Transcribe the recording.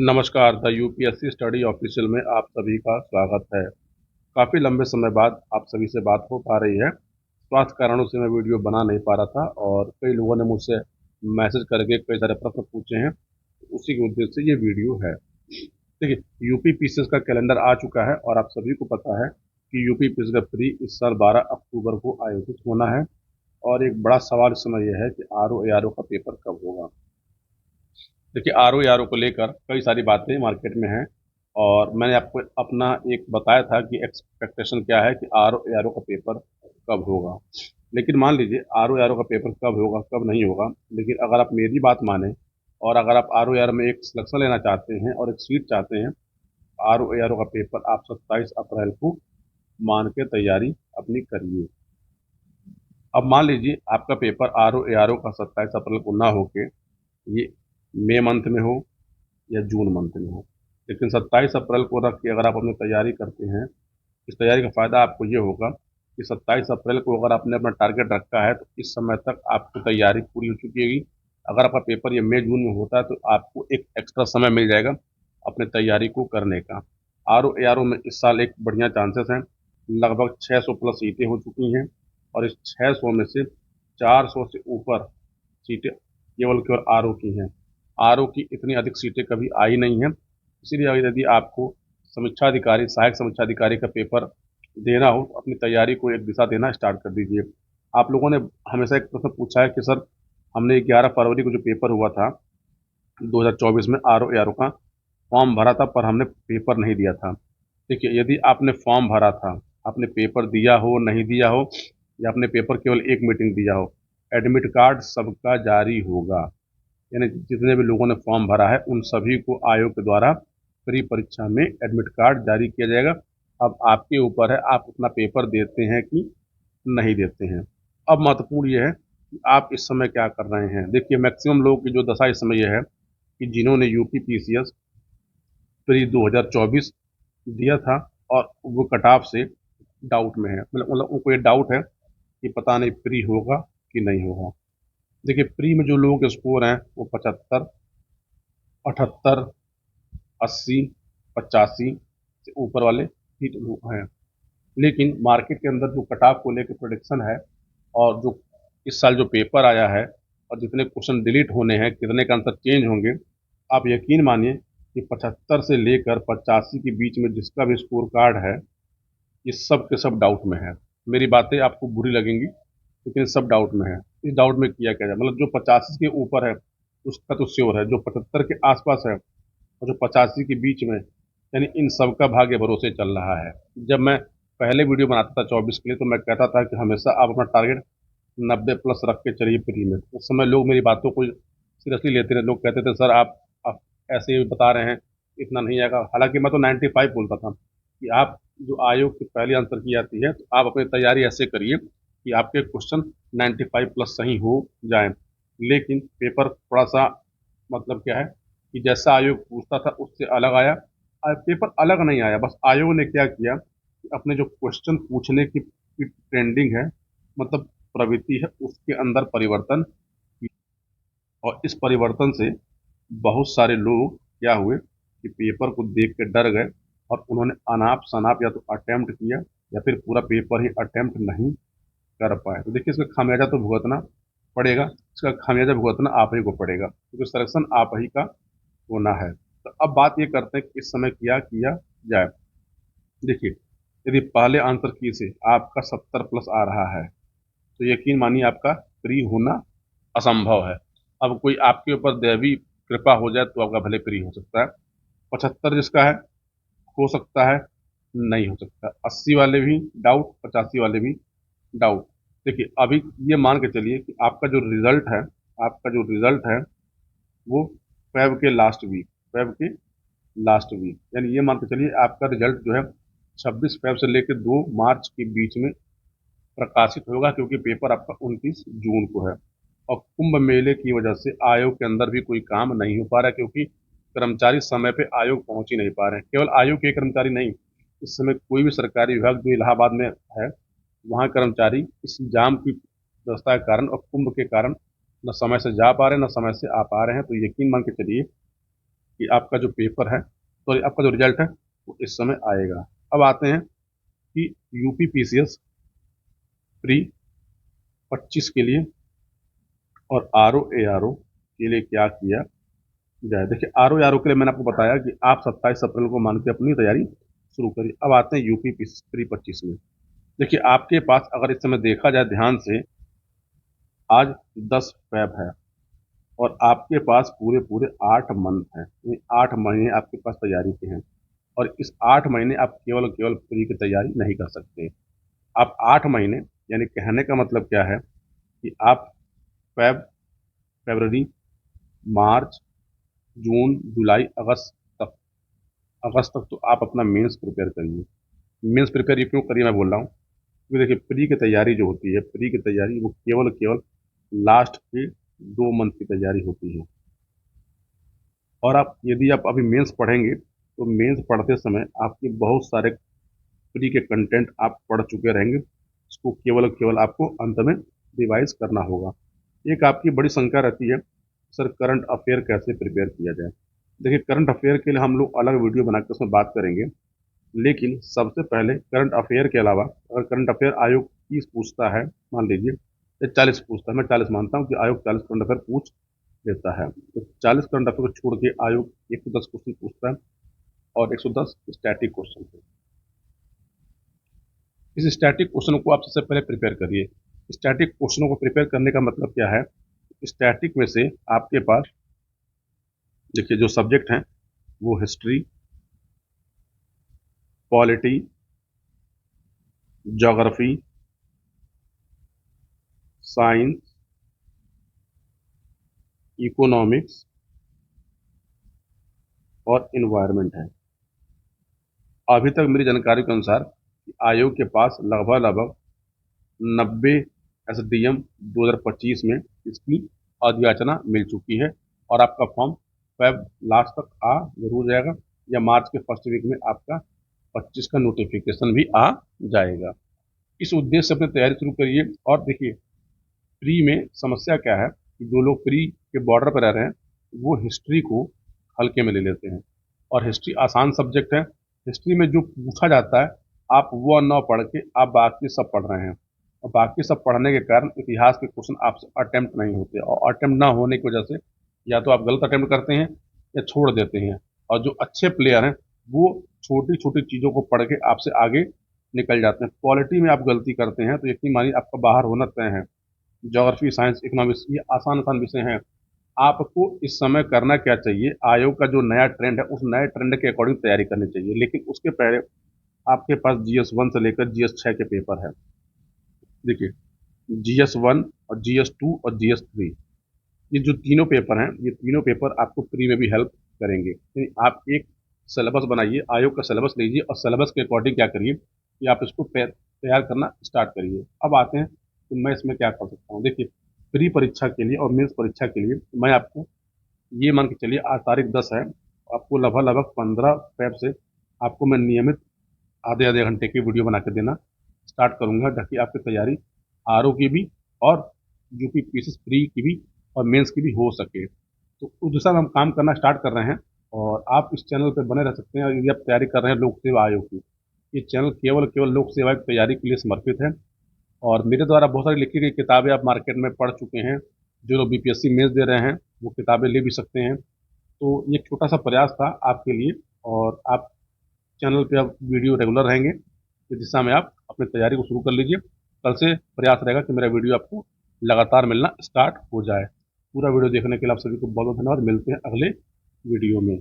नमस्कार, the UPSC study official में आप सभी का स्वागत है। काफ़ी लंबे समय बाद आप सभी से बात हो पा रही है। स्वास्थ्य कारणों से मैं वीडियो बना नहीं पा रहा था और कई लोगों ने मुझसे मैसेज करके कई सारे प्रश्न पूछे हैं। उसी के उद्देश्य से ये वीडियो है। देखिए, यूपी पीसीएस का कैलेंडर आ चुका है और आप सभी को पता है कि यूपी पीसीएस का प्री इस साल 12 अक्टूबर को आयोजित होना है। और एक बड़ा सवाल इस समय यह है कि आरओ एआरओ का पेपर कब होगा। देखिए, आरओ एआरओ को लेकर कई सारी बातें मार्केट में हैं और मैंने आपको अपना एक बताया था कि एक्सपेक्टेशन क्या है कि आरओ एआरओ का पेपर कब होगा। लेकिन मान लीजिए आरओ एआरओ का पेपर कब होगा कब नहीं होगा, लेकिन अगर आप मेरी बात माने और अगर आप आरओ एआरओ में एक सिलेक्शन लेना चाहते हैं और एक सीट चाहते हैं, आरओ एआरओ का पेपर आप 27 अप्रैल को मान के तैयारी अपनी करिए। अब मान लीजिए आपका पेपर आरओ एआरओ का 27 अप्रैल को ना होके ये मई मंथ में हो या जून मंथ में हो, लेकिन 27 अप्रैल को रख के अगर आप अपनी तैयारी करते हैं, इस तैयारी का फ़ायदा आपको ये होगा कि 27 अप्रैल को अगर आपने अपना टारगेट रखा है तो इस समय तक आपकी तैयारी पूरी हो चुकी होगी। अगर आपका पेपर ये मई जून में होता है तो आपको एक एक्स्ट्रा समय मिल जाएगा अपने तैयारी को करने का। R O A R O में इस साल एक बढ़िया चांसेस हैं। लगभग 600 प्लस सीटें हो चुकी हैं और इस 600 में से 400 से ऊपर सीटें केवल आर ओ की हैं। आर ओ की इतनी अधिक सीटें कभी आई नहीं हैं। इसीलिए यदि आपको समीक्षा अधिकारी, सहायक समीक्षा अधिकारी का पेपर देना हो तो अपनी तैयारी को एक दिशा देना स्टार्ट कर दीजिए। आप लोगों ने हमेशा एक प्रश्न पूछा है कि सर, हमने 11 फरवरी को जो पेपर हुआ था 2024 में आर ओ एआर ओ का फॉर्म भरा था पर हमने पेपर नहीं दिया था। देखिए, यदि आपने फॉर्म भरा था, आपने पेपर दिया हो नहीं दिया हो या आपने पेपर केवल एक मीटिंग दिया हो, एडमिट कार्ड सबका जारी होगा। यानी जितने भी लोगों ने फॉर्म भरा है उन सभी को आयोग के द्वारा प्री परीक्षा में एडमिट कार्ड जारी किया जाएगा। अब आपके ऊपर है आप अपना पेपर देते हैं कि नहीं देते हैं। अब महत्वपूर्ण ये है कि आप इस समय क्या कर रहे हैं। देखिए, मैक्सिमम लोगों की जो दशा इस समय यह है कि जिन्होंने यूपी पीसीएस प्री 2024 दिया था और वो कट ऑफ से डाउट में है, मतलब उनको ये डाउट है कि पता नहीं प्री होगा कि नहीं होगा। देखिए, प्री में जो लोगों के स्कोर हैं वो 75, 78, 80, 85 से ऊपर वाले ही तो लोग हैं। लेकिन मार्केट के अंदर जो कट ऑफ को लेकर प्रोडिक्शन है और जो इस साल जो पेपर आया है और जितने क्वेश्चन डिलीट होने हैं, कितने का आंसर चेंज होंगे, आप यकीन मानिए कि 75 से लेकर 85 के बीच में जिसका भी स्कोर कार्ड है ये सब के सब डाउट में है। मेरी बातें आपको बुरी लगेंगी लेकिन सब डाउट में है। इस डाउट में किया क्या जाए, मतलब जो 85 के ऊपर है उसका तो श्योर है, जो 75 के आसपास है और जो 85 के बीच में, यानी इन सब का भाग्य भरोसे चल रहा है। जब मैं पहले वीडियो बनाता था 24 के लिए तो मैं कहता था कि हमेशा आप अपना टारगेट 90 प्लस रख के चलिए प्री में। उस समय लोग मेरी बातों को सीरियसली लेते रहे। लोग कहते थे सर आप ऐसे ही बता रहे हैं, इतना नहीं आएगा। हालांकि मैं तो 95 बोलता था कि आप जो आयोग की पहली आंसर की आती है तो आप अपनी तैयारी ऐसे करिए कि आपके क्वेश्चन 95 प्लस सही हो जाए। लेकिन पेपर थोड़ा सा मतलब क्या है कि जैसा आयोग पूछता था उससे अलग आया। पेपर अलग नहीं आया, बस आयोग ने क्या किया कि अपने जो क्वेश्चन पूछने की ट्रेंडिंग है, मतलब प्रवृत्ति है, उसके अंदर परिवर्तन किया। और इस परिवर्तन से बहुत सारे लोग क्या हुए कि पेपर को देख के डर गए और उन्होंने अनाप शनाप या तो अटेम्प्ट किया या फिर पूरा पेपर ही अटेम्प्ट नहीं कर पाए। तो देखिए, इसका खामियाजा तो भुगतना पड़ेगा, इसका खामियाजा भुगतना आप ही को पड़ेगा क्योंकि सिलेक्शन आप ही का होना है। तो अब बात ये करते हैं कि इस समय क्या किया जाए। देखिए, यदि पहले आंसर की से आपका 70 प्लस आ रहा है तो यकीन मानिए आपका प्री होना असंभव है। अब कोई आपके ऊपर दैवी कृपा हो जाए तो आपका भले प्री हो सकता है। 75 जिसका है हो सकता है, नहीं हो सकता। 80 वाले भी डाउट, 85 वाले भी डाउट। देखिए, अभी ये मान के चलिए कि आपका जो रिजल्ट है वो फेब के लास्ट वीक यानी ये मान के चलिए आपका रिजल्ट जो है 26 फेब से लेकर 2 मार्च के बीच में प्रकाशित होगा, क्योंकि पेपर आपका 29 जून को है। और कुंभ मेले की वजह से आयोग के अंदर भी कोई काम नहीं हो पा रहा है, क्योंकि कर्मचारी समय पे आयोग पहुंच ही नहीं पा रहे हैं। केवल आयोग के कर्मचारी नहीं, इस समय कोई भी सरकारी विभाग जो इलाहाबाद में है वहाँ कर्मचारी इस जाम की व्यवस्था के कारण और कुंभ के कारण न समय से जा पा रहे हैं न समय से आ पा रहे हैं। तो यकीन मान के चलिए कि आपका जो पेपर है, सॉरी आपका जो रिजल्ट है वो इस समय आएगा। अब आते हैं कि यूपी पीसीएस प्री 25 के लिए और आरओ एआरओ के लिए क्या किया जाए। देखिए आरओ एआरओ के लिए मैंने आपको बताया कि आप 27 अप्रैल को मान के अपनी तैयारी शुरू करिए। अब आते हैं यूपी प्री 25 में। देखिए आपके पास अगर इस समय देखा जाए ध्यान से, आज 10 फेब है और आपके पास पूरे पूरे 8 मंथ हैं, यानी 8 महीने आपके पास तैयारी के हैं। और इस 8 महीने आप केवल केवल प्री की तैयारी नहीं कर सकते। आप 8 महीने, यानी कहने का मतलब क्या है कि आप फेब, फरवरी, मार्च, जून, जुलाई, अगस्त तक तो आप अपना मेंस प्रिपेयर करिए। मेंस प्रिपेयर ये क्यों करिए मैं बोल रहा हूँ, क्योंकि देखिए प्री की तैयारी जो होती है, प्री की तैयारी वो केवल केवल लास्ट के 2 मंथ की तैयारी होती है। और आप यदि आप अभी मेंस पढ़ेंगे तो मेंस पढ़ते समय आपके बहुत सारे प्री के कंटेंट आप पढ़ चुके रहेंगे, इसको केवल केवल आपको अंत में रिवाइज करना होगा। एक आपकी बड़ी शंका रहती है, सर करंट अफेयर कैसे प्रिपेयर किया जाए। देखिए करंट अफेयर के लिए हम लोग अलग वीडियो बनाकर उसमें बात करेंगे, लेकिन सबसे पहले करंट अफेयर के अलावा अगर करंट अफेयर आयोग 30 पूछता है, मान लीजिए, या 40 पूछता है, मैं 40 मानता हूँ कि आयोग 40 करंट अफेयर पूछ देता है, तो 40 करंट अफेयर को छोड़ के आयोग 110 क्वेश्चन पूछता है और 110 स्टैटिक क्वेश्चन है। इस स्टैटिक क्वेश्चन को आप सबसे पहले प्रिपेयर करिए। स्टैटिक क्वेश्चनों को प्रिपेयर करने का मतलब क्या है, स्टैटिक में से आपके पास देखिए जो सब्जेक्ट हैं वो history, polity, geography, science, economics और इन्वायरमेंट है। अभी तक मेरी जानकारी के अनुसार आयोग के पास लगभग लगभग 90 एसडीएम 2025 में इसकी अधियाचना मिल चुकी है और आपका फॉर्म फेब लास्ट तक आ जरूर जाएगा, या मार्च के फर्स्ट वीक में आपका 25 का नोटिफिकेशन भी आ जाएगा। इस उद्देश्य से अपनी तैयारी शुरू करिए। और देखिए प्री में समस्या क्या है कि जो लोग प्री के बॉर्डर पर रह रहे हैं वो हिस्ट्री को हल्के में ले लेते हैं, और हिस्ट्री आसान सब्जेक्ट है। हिस्ट्री में जो पूछा जाता है आप वो न पढ़ के आप बाकी सब पढ़ रहे हैं, और बाकी सब पढ़ने के कारण इतिहास के क्वेश्चन आपसे अटेम्प्ट नहीं होते, और अटेम्प्ट ना होने की वजह से या तो आप गलत अटेम्प्ट करते हैं या छोड़ देते हैं। और जो अच्छे प्लेयर हैं वो छोटी छोटी चीज़ों को पढ़ के आपसे आगे निकल जाते हैं। पॉलिटी में आप गलती करते हैं तो यकीन मानिए आपका बाहर होना तय है। ज्योग्राफी, साइंस, इकोनॉमिक्स ये आसान आसान विषय हैं। आपको इस समय करना क्या चाहिए, आयोग का जो नया ट्रेंड है उस नए ट्रेंड के अकॉर्डिंग तैयारी करनी चाहिए, लेकिन उसके पहले आपके पास GS1 से लेकर GS6 के पेपर है। देखिए GS1 और GS2 और GS3, ये जो तीनों पेपर हैं ये तीनों पेपर आपको प्री में भी हेल्प करेंगे। यानी आप एक सिलेबस बनाइए, आयोग का सिलेबस लीजिए और सिलेबस के अकॉर्डिंग क्या करिए कि आप इसको तैयार करना स्टार्ट करिए। अब आते हैं कि मैं इसमें क्या कर सकता हूँ। देखिए प्री परीक्षा के लिए और मेंस परीक्षा के लिए मैं आपको ये मान के चलिए, आज तारीख 10 है, आपको लगभग लगभग 15 फेब से आपको मैं नियमित आधे आधे घंटे की वीडियो बना के देना स्टार्ट करूंगा, ताकि आपकी तैयारी आरओ की भी और यूपी पीसीएस प्री की भी और मेंस की भी हो सके। तो उस दिशा में हम काम करना स्टार्ट कर रहे हैं, और आप इस चैनल पर बने रह सकते हैं। और यदि आप तैयारी कर रहे हैं लोक सेवा आयोग की, ये चैनल केवल केवल लोक सेवा की तैयारी के लिए समर्पित है, और मेरे द्वारा बहुत सारी लिखी गई किताबें आप मार्केट में पढ़ चुके हैं। जो लोग बीपीएससी मेंस दे रहे हैं वो किताबें ले भी सकते हैं। तो ये एक छोटा सा प्रयास था आपके लिए, और आप चैनल पे अब वीडियो रेगुलर रहेंगे, इस दिशा में आप अपनी तैयारी को शुरू कर लीजिए। कल से प्रयास रहेगा कि मेरा वीडियो आपको लगातार मिलना स्टार्ट हो जाए। पूरा वीडियो देखने के लिए आप सभी को बहुत बहुत धन्यवाद। मिलते हैं अगले वीडियो में।